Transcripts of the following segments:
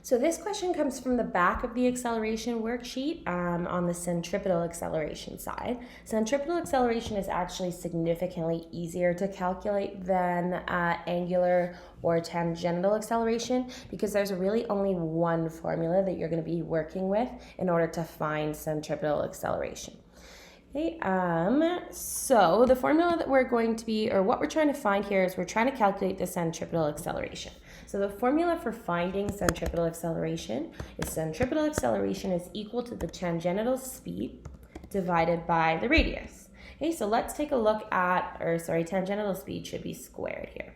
So this question comes from the back of the acceleration worksheet on the centripetal acceleration side. Centripetal acceleration is actually significantly easier to calculate than angular or tangential acceleration because there's really only one formula that you're going to be working with in order to find centripetal acceleration. Okay, so the formula that we're going to be, or what we're trying to find here is we're trying to calculate the centripetal acceleration. So the formula for finding centripetal acceleration is equal to the tangential speed divided by the radius. Okay, so let's take a look at, tangential speed should be squared here.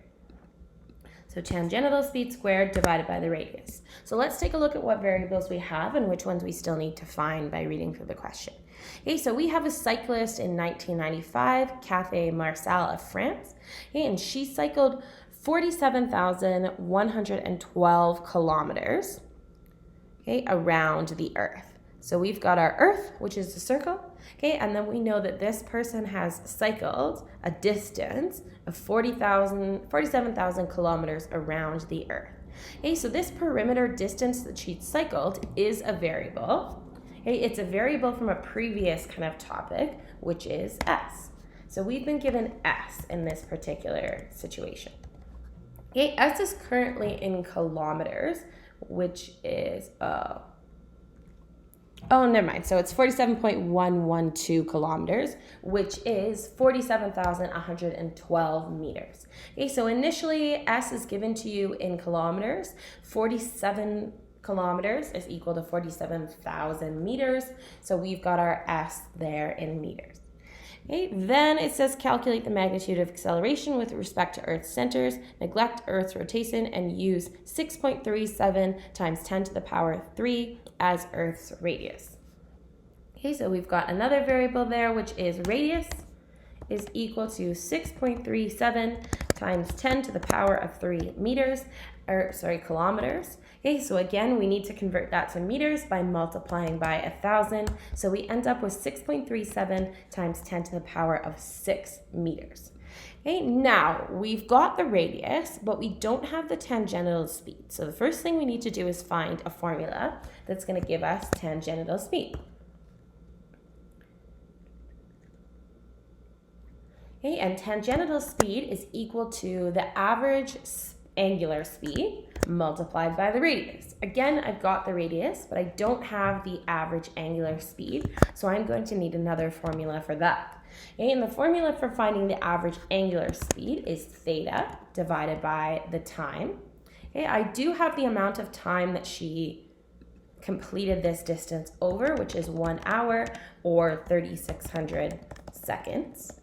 So tangential speed squared divided by the radius. So let's take a look at what variables we have and which ones we still need to find by reading through the question. Okay, so we have a cyclist in 1995, Cathay Marcel of France, okay, and she cycled 47,112 kilometers, okay, around the Earth. So we've got our Earth, which is the circle, okay, and then we know that this person has cycled a distance of 47,000 kilometers around the Earth. Okay, so this perimeter distance that she cycled is a variable. Okay, it's a variable from a previous kind of topic, which is S. So we've been given S in this particular situation. Okay, S is currently in kilometers, which is, never mind. So it's 47.112 kilometers, which is 47,112 meters. Okay, so initially S is given to you in kilometers. 47 kilometers is equal to 47,000 meters. So we've got our S there in meters. Okay, then it says calculate the magnitude of acceleration with respect to Earth's centers, neglect Earth's rotation, and use 6.37 times 10 to the power 3 as Earth's radius. Okay, so we've got another variable there, which is radius is equal to 6.37 times 10 to the power of 3 kilometers. Okay, so again, we need to convert that to meters by multiplying by 1,000. So we end up with 6.37 times 10 to the power of 6 meters. Okay, now we've got the radius, but we don't have the tangential speed. So the first thing we need to do is find a formula that's going to give us tangential speed. Okay, and tangential speed is equal to the average angular speed multiplied by the radius. Again, I've got the radius, but I don't have the average angular speed, so I'm going to need another formula for that. Okay, and the formula for finding the average angular speed is theta divided by the time. Okay, I do have the amount of time that she completed this distance over, which is 1 hour or 3,600 seconds.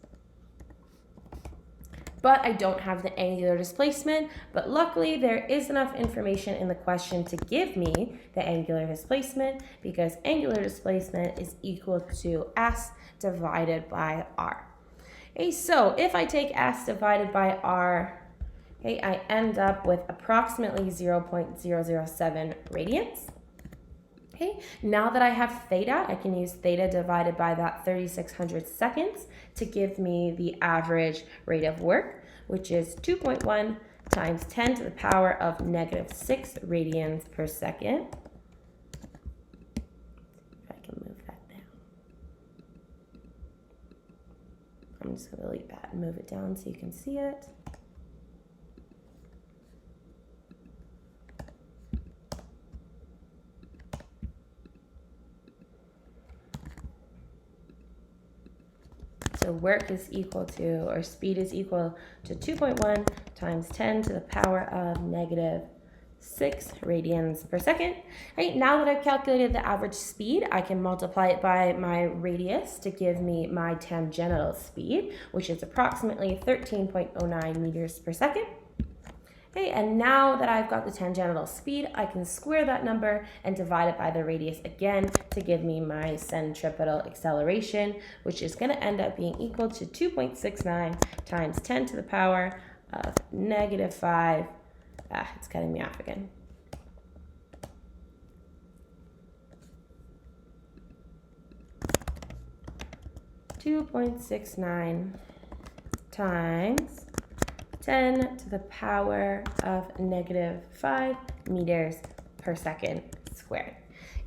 But I don't have the angular displacement, but luckily there is enough information in the question to give me the angular displacement because angular displacement is equal to S divided by R. Okay, so if I take S divided by R, okay, I end up with approximately 0.007 radians. Okay, now that I have theta, I can use theta divided by that 3,600 seconds to give me the average rate of work, which is 2.1 times 10 to the power of -6 radians per second. If I can move that down. I'm just going to delete that and move it down so you can see it. So work is equal to, or speed is equal to 2.1 times 10 to the power of -6 radians per second. Right, now that I've calculated the average speed, I can multiply it by my radius to give me my tangential speed, which is approximately 13.09 meters per second. Okay, and now that I've got the tangential speed, I can square that number and divide it by the radius again to give me my centripetal acceleration, which is going to end up being equal to 2.69 times 10 to the power of -5. It's cutting me off again. (2.69) times 10 to the power of -5 meters per second squared.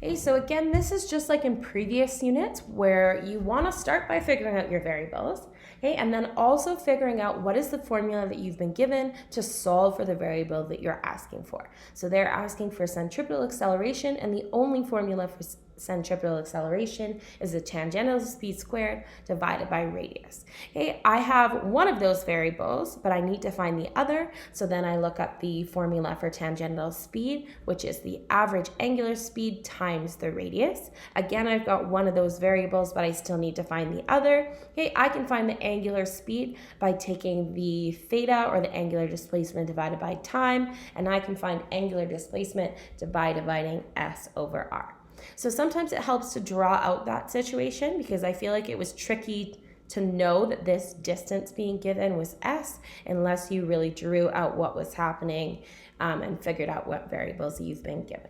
Okay, so again, this is just like in previous units where you want to start by figuring out your variables, okay, and then also figuring out what is the formula that you've been given to solve for the variable that you're asking for. So they're asking for centripetal acceleration, and the only formula for centripetal acceleration is the tangential speed squared divided by radius. Okay, I have one of those variables, but I need to find the other. So then I look up the formula for tangential speed, which is the average angular speed times the radius. Again, I've got one of those variables, but I still need to find the other. Okay, I can find the angular speed by taking the theta, or the angular displacement, divided by time, and I can find angular displacement by dividing s over r. So sometimes it helps to draw out that situation, because I feel like it was tricky to know that this distance being given was s unless you really drew out what was happening and figured out what variables you've been given.